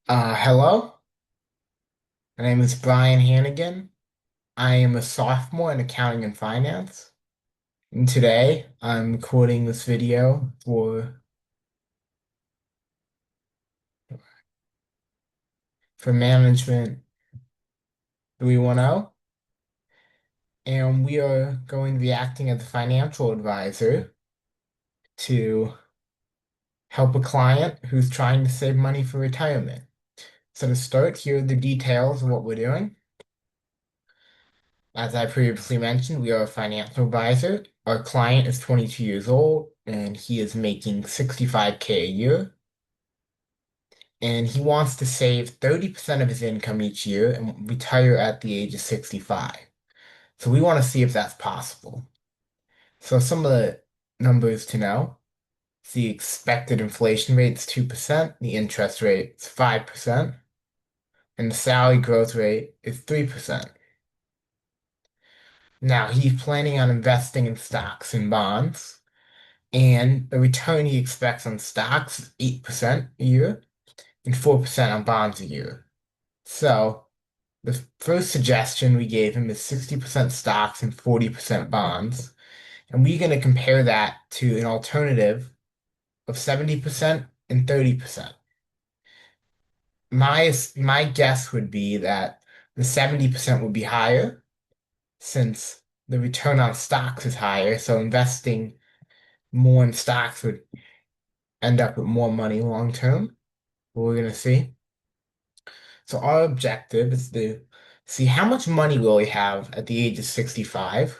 Hello. My name is Brian Hannigan. I am a sophomore in accounting and finance. And today I'm recording this video for Management 310. And we are going to be acting as a financial advisor to help a client who's trying to save money for retirement. So to start, here are the details of what we're doing. As I previously mentioned, we are a financial advisor. Our client is 22 years old and he is making 65K a year. And he wants to save 30% of his income each year and retire at the age of 65. So we want to see if that's possible. So some of the numbers to know. The expected inflation rate is 2%, the interest rate is 5%, and the salary growth rate is 3%. Now he's planning on investing in stocks and bonds, and the return he expects on stocks is 8% a year and 4% on bonds a year. So the first suggestion we gave him is 60% stocks and 40% bonds. And we're going to compare that to an alternative of 70% and 30%. My guess would be that the 70% would be higher since the return on stocks is higher. So investing more in stocks would end up with more money long term. What we're going to see. So our objective is to see how much money will he have at the age of 65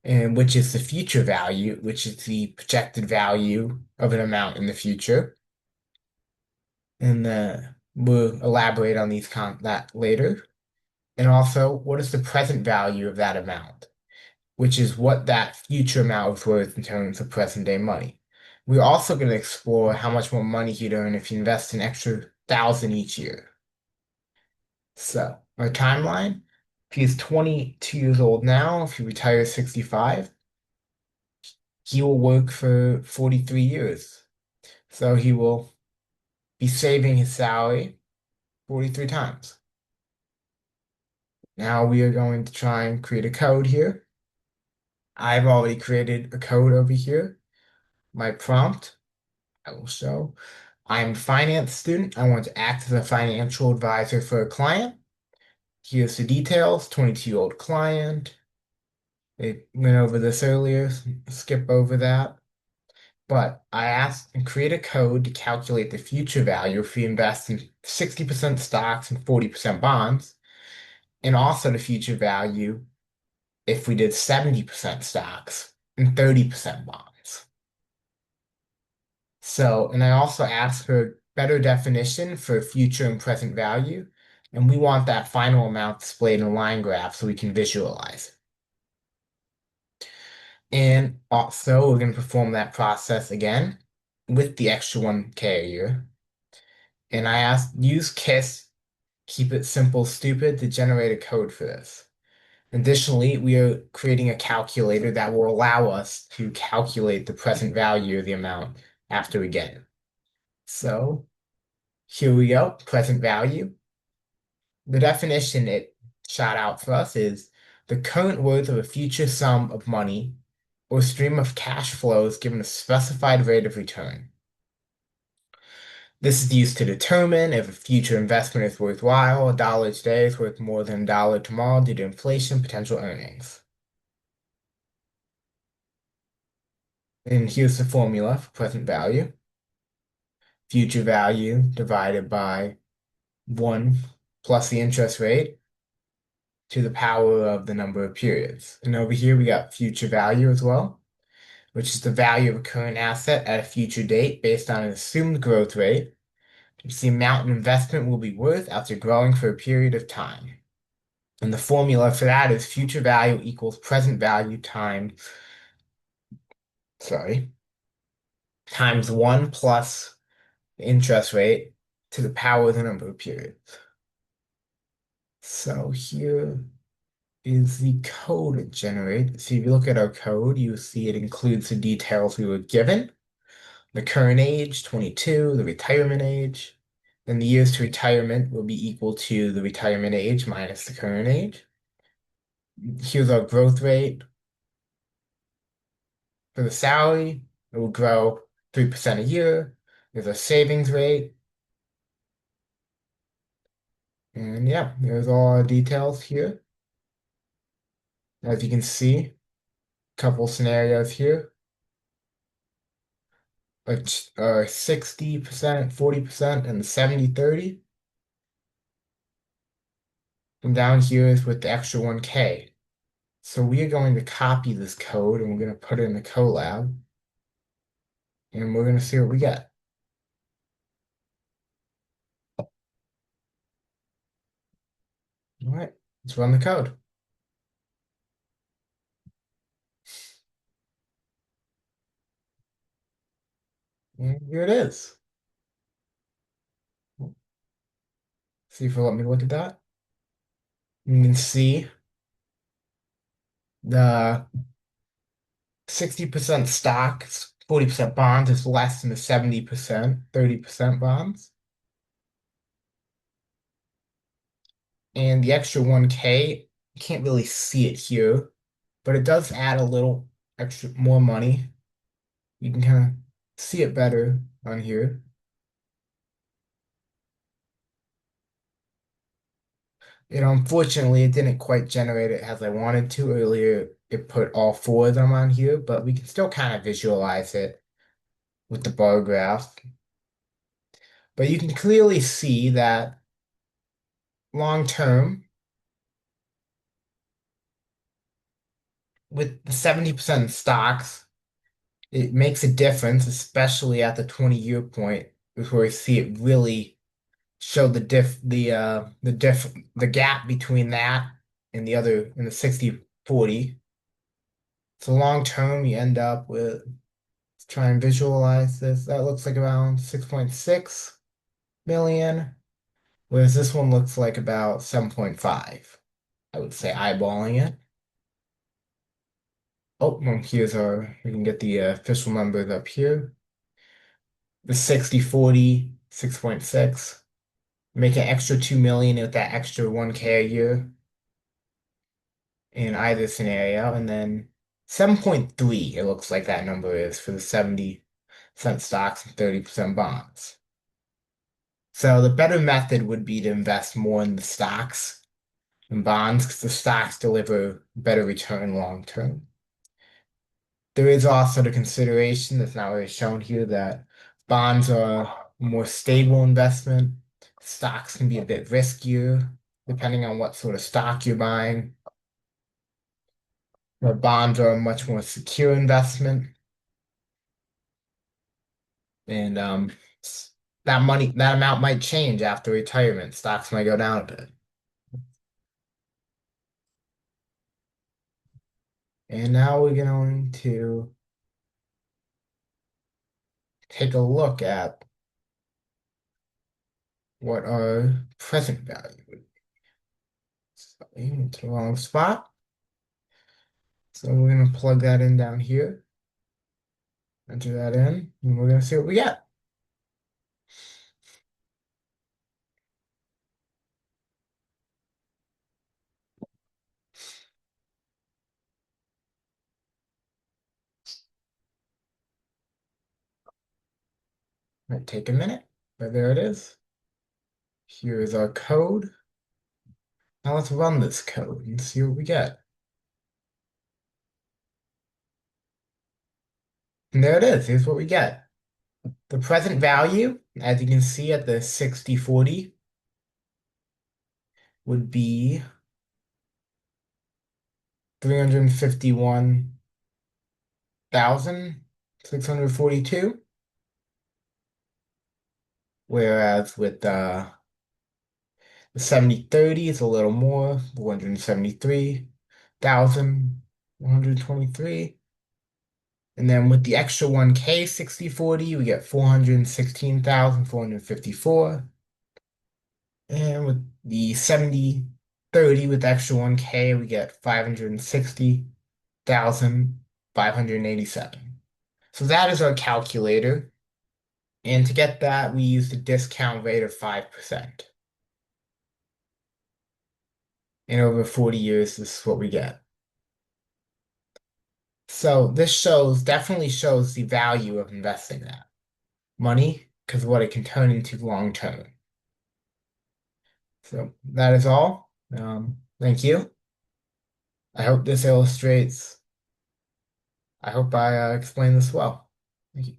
and which is the future value, which is the projected value of an amount in the future. And we'll elaborate on that later. And also, what is the present value of that amount, which is what that future amount is worth in terms of present day money. We're also going to explore how much more money he'd earn if he invests an extra 1,000 each year. So, our timeline, if he's 22 years old now, if he retires 65, he will work for 43 years. So he will be saving his salary 43 times. Now we are going to try and create a code here. I've already created a code over here. My prompt, I will show. I'm a finance student. I want to act as a financial advisor for a client. Here's the details, 22-year-old client. It went over this earlier, skip over that. But I asked and create a code to calculate the future value if we invest in 60% stocks and 40% bonds, and also the future value if we did 70% stocks and 30% bonds. So, and I also asked for a better definition for future and present value, and we want that final amount displayed in a line graph so we can visualize it. And also, we're going to perform that process again with the extra 1K a year. And I asked, use KISS, keep it simple, stupid, to generate a code for this. Additionally, we are creating a calculator that will allow us to calculate the present value of the amount after we get it. So here we go, present value. The definition it shot out for us is the current worth of a future sum of money or stream of cash flows given a specified rate of return. This is used to determine if a future investment is worthwhile. $1 today is worth more than $1 tomorrow due to inflation potential earnings. And here's the formula for present value. Future value divided by 1 plus the interest rate to the power of the number of periods. And over here we got future value as well, which is the value of a current asset at a future date based on an assumed growth rate. It's the amount an investment will be worth after growing for a period of time. And the formula for that is future value equals present value times 1 plus the interest rate to the power of the number of periods. So here is the code it generates. So if you look at our code, you see it includes the details we were given, the current age, 22, the retirement age. Then the years to retirement will be equal to the retirement age minus the current age. Here's our growth rate for the salary. It will grow 3% a year. There's a savings rate. And yeah, there's all our details here. As you can see, a couple scenarios here. Like 60%, 40%, and 70/30. And down here is with the extra 1K. So we are going to copy this code and we're going to put it in the Colab and we're going to see what we get. All right, let's run the code. And here it is. See if it'll let me look at that. You can see the 60% stocks, 40% bonds is less than the 70%, 30% bonds. And the extra 1K, you can't really see it here, but it does add a little extra more money. You can kind of see it better on here. Unfortunately, it didn't quite generate it as I wanted to earlier. It put all four of them on here, but we can still kind of visualize it with the bar graph. But you can clearly see that long term, with the 70% stocks, it makes a difference, especially at the 20-year point, before we see it really show the gap between that and the other in the 60/40. So long term, you end up with, let's try and visualize this. That looks like around 6.6 million, whereas this one looks like about 7.5. I would say eyeballing it. Oh, well, we can get the official numbers up here. The 60/40, 6.6. Make an extra 2 million with that extra 1K a year in either scenario. And then 7.3, it looks like that number is for the 70% stocks and 30% bonds. So the better method would be to invest more in the stocks and bonds because the stocks deliver better return long term. There is also the consideration that's not really shown here that bonds are a more stable investment. Stocks can be a bit riskier depending on what sort of stock you're buying. Where bonds are a much more secure investment. And that amount might change after retirement. Stocks might go down a bit. And now we're going to take a look at what our present value would be. So, into the wrong spot. So we're going to plug that in down here. Enter that in, and we're going to see what we get. Might take a minute, but there it is. Here is our code. Now let's run this code and see what we get. And there it is. Here's what we get. The present value, as you can see at the 60/40, would be 351,642. Whereas with the 70/30 is a little more, 473,123. And then with the extra 1K 60/40, we get 416,454. And with the 70/30 with the extra 1K, we get 560,587. So that is our calculator. And to get that, we use the discount rate of 5%. And over 40 years, this is what we get. So this definitely shows the value of investing that money because what it can turn into long term. So that is all. Thank you. I hope this illustrates, I hope I explained this well. Thank you.